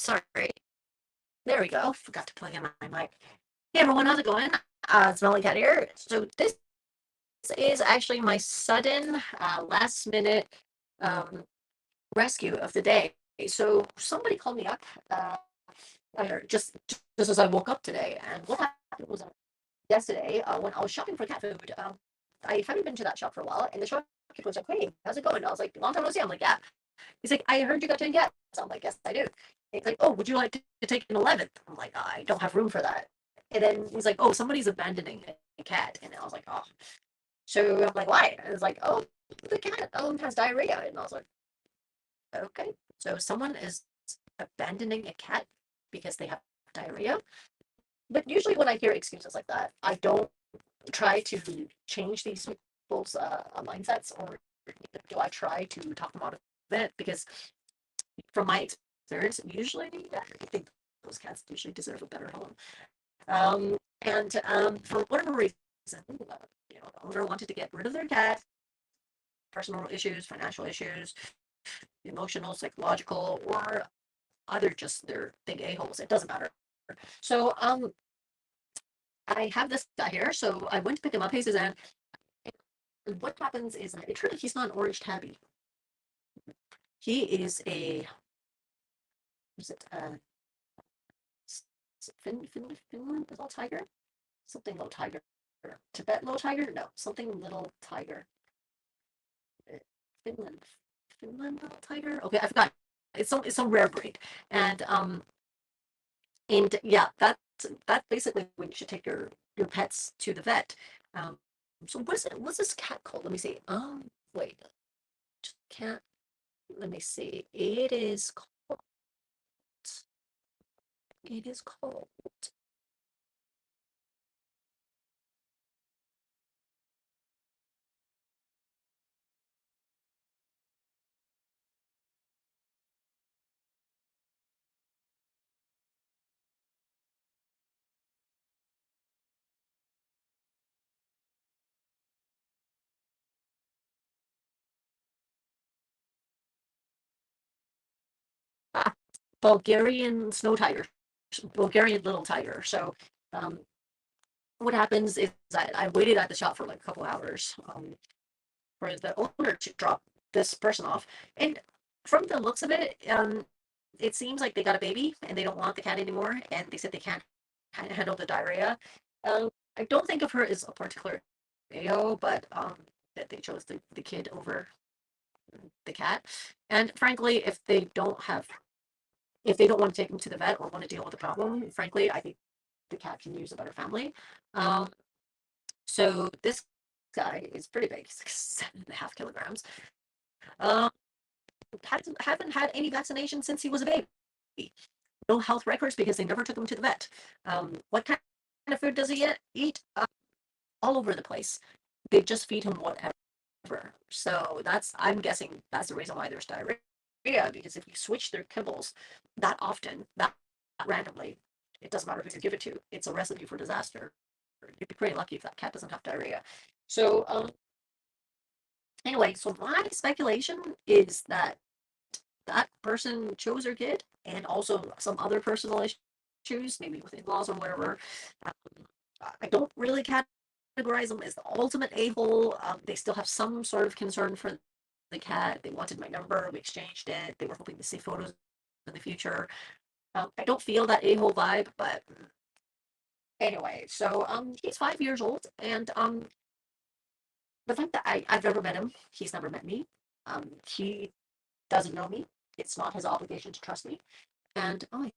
Sorry. There we go. Forgot to plug in my mic. Hey everyone, how's it going? It's MeloCat here. So this is actually my sudden, last minute um, rescue of the day. So somebody called me up just as I woke up today, and what happened was yesterday when I was shopping for cat food. I haven't been to that shop for a while, and the shopkeeper was like, "Hey, how's it going?" I was like, "Long time no see." I'm like, "Yeah." He's like, "I heard you got 10 cats." I'm like, "Yes, I do." He's like, "Oh, would you like to take an 11th?" I'm like, "I don't have room for that." And then he's like, "Oh, somebody's abandoning a cat." And I was like, "Oh." So I'm like, "Why?" And it's like, "Oh, the cat has diarrhea." And I was like, "Okay." So someone is abandoning a cat because they have diarrhea. But usually when I hear excuses like that, I don't try to change these people's mindsets, or do I try to talk them out of it? Because from my experience, usually I think those cats usually deserve a better home. And for whatever reason, the owner wanted to get rid of their cat. Personal issues, financial issues, emotional, psychological, or other just their big a-holes. It doesn't matter. So I have this guy here. So I went to pick him up. Hey, Suzanne. And what happens is that it turns out he's not an orange tabby. He is a, is it Finland little tiger? Something little tiger. Tibet little tiger? No, something little tiger. Uh, Finland. Finland little tiger? Okay, I forgot. It's some rare breed. And yeah, that's basically when you should take your pets to the vet. Um so what's this cat called? Let me see. Wait. Cat. Let me see. It is called ah, Bulgarian snow tiger. Bulgarian little tiger. So um what happens is I waited at the shop for like a couple hours for the owner to drop this person off. And from the looks of it, it seems like they got a baby and they don't want the cat anymore. And they said they can't handle the diarrhea. I don't think of her as a particular AO, but that they chose the kid over the cat. And frankly, if they don't want to take him to the vet or want to deal with the problem, frankly, I think the cat can use a better family. Um, so this guy is pretty big. He's like 7.5 kilograms. Um, haven't had any vaccination since he was a baby. No health records because they never took him to the vet. What kind of food does he eat? All over the place. They just feed him whatever. So I'm guessing that's the reason why there's diarrhea, because if you switch their kibbles that often, that randomly, it doesn't matter who you give it to. It's a recipe for disaster. You'd be pretty lucky if that cat doesn't have diarrhea. So anyway, so my speculation is that that person chose her kid, and also some other personal issues, maybe with in-laws or whatever. Um, I don't really categorize them as the ultimate a-hole. They still have some sort of concern for the cat. They wanted my number. We exchanged it. They were hoping to see photos in the future. I don't feel that a-hole vibe, but anyway. So he's 5 years old, and the fact that I've never met him, he's never met me. He doesn't know me. It's not his obligation to trust me. And oh, I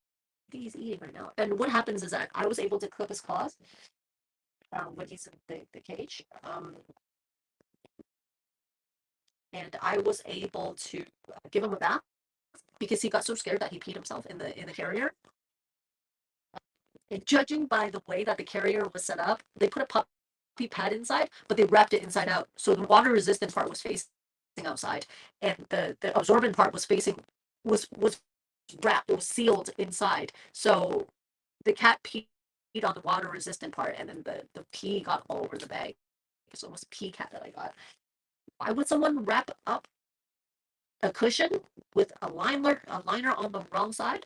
think he's eating right now. And what happens is that I was able to clip his claws when he's in the cage. And I was able to give him a bath because he got so scared that he peed himself in the carrier. And judging by the way that the carrier was set up, they put a puppy pad inside, but they wrapped it inside out. So the water resistant part was facing outside, and the absorbent part was wrapped, it was sealed inside. So the cat peed on the water resistant part, and then the pee got all over the bag. So it was a pee cat that I got. Why would someone wrap up a cushion with a liner on the wrong side?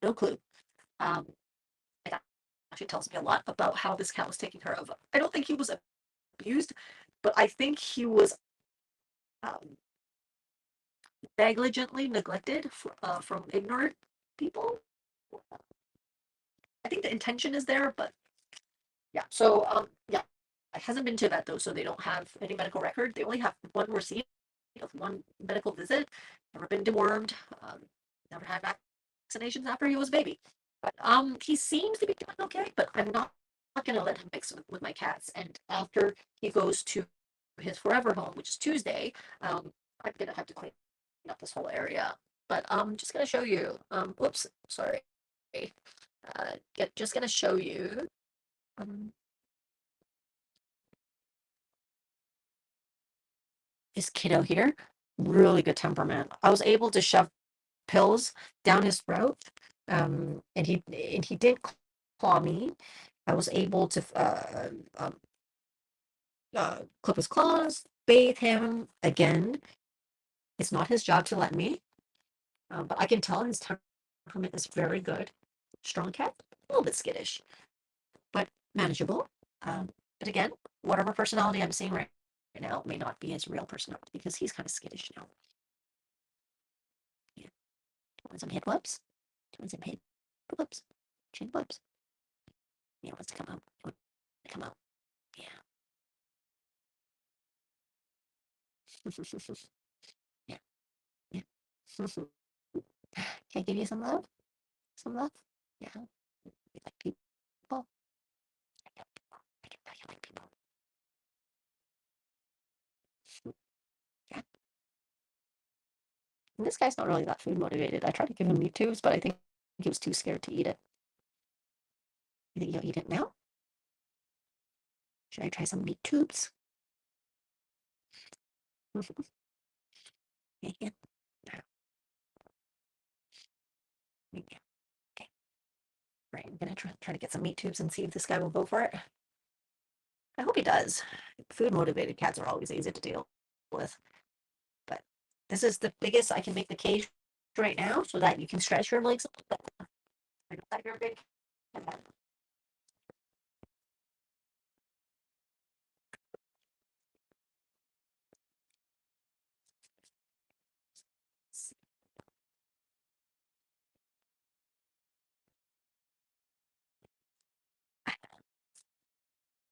no clue. It actually tells me a lot about how this cat was taken care of. I don't think he was abused, but I think he was um, negligently neglected from ignorant people. I think the intention is there, but yeah. So yeah, it hasn't been to vet though, so they don't have any medical record. They only have one receipt of one medical visit. Never been dewormed. Never had vaccinations after he was a baby. But he seems to be doing okay. But I'm not gonna let him mix with my cats. And after he goes to his forever home, which is Tuesday, I'm gonna have to clean up this whole area. But I'm just gonna show you. Whoops, sorry. Just gonna show you. Um, this kiddo here, really good temperament. I was able to shove pills down his throat, and he didn't claw me. I was able to clip his claws, bathe him again. It's not his job to let me, but I can tell his temperament is very good. Strong cat, a little bit skittish, but manageable. But again, whatever personality I'm seeing right now may not be his real personality because he's kind of skittish now. Yeah. Want some head whoops? Want some head whoops? Chin whoops? Yeah, wants to come out. Come out. Yeah. Yeah. Yeah. Can I give you some love? Some love? Yeah. You like people? I know people. I can tell you like people. Yeah. And this guy's not really that food motivated. I tried to give him meat tubes, but I think he was too scared to eat it. You think he'll eat it now? Should I try some meat tubes? Yeah. Yeah. Okay. Right. I'm gonna try to get some meat tubes and see if this guy will go for it. I hope he does. Food motivated cats are always easy to deal with. But this is the biggest I can make the cage right now so that you can stretch your legs a little bit. I know that you're a big cat.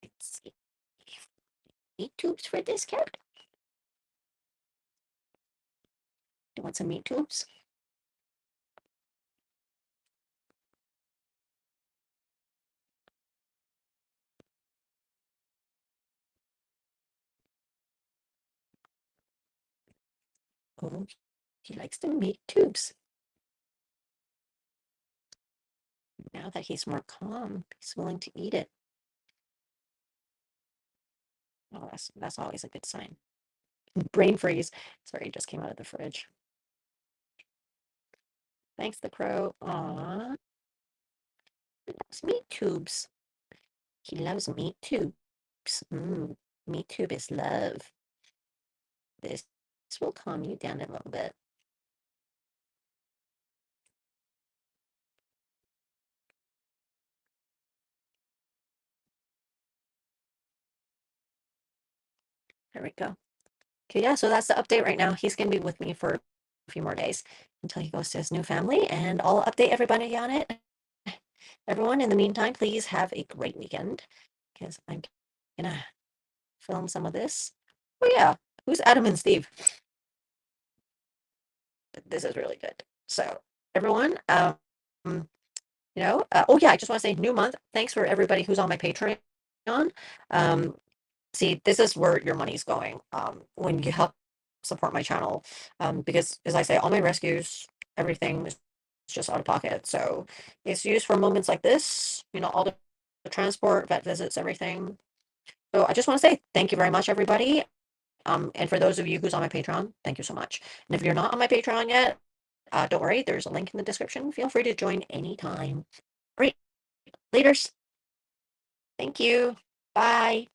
Let's see. Meat tubes for this cat? Do you want some meat tubes? Oh, he likes the meat tubes. Now that he's more calm, he's willing to eat it. Oh, that's always a good sign. Brain freeze. Sorry, it just came out of the fridge. Thanks, the crow. Aw, he loves meat tubes. He loves meat tubes. Meat tube is love. This will calm you down a little bit. There we go. Okay, yeah, so that's the update right now. He's gonna be with me for a few more days until he goes to his new family, and I'll update everybody on it. Everyone, in the meantime, please have a great weekend because I'm gonna film some of this. Oh yeah, who's Adam and Steve? This is really good. So everyone, oh yeah, I just want to say new month. Thanks for everybody who's on my Patreon. Um, see, this is where your money's going. When you help support my channel, because as I say, all my rescues, everything is just out of pocket. So it's used for moments like this. All the transport, vet visits, everything. So I just want to say thank you very much, everybody. And for those of you who's on my Patreon, thank you so much. And if you're not on my Patreon yet, don't worry, there's a link in the description. Feel free to join anytime. Great. Laters. Thank you. Bye.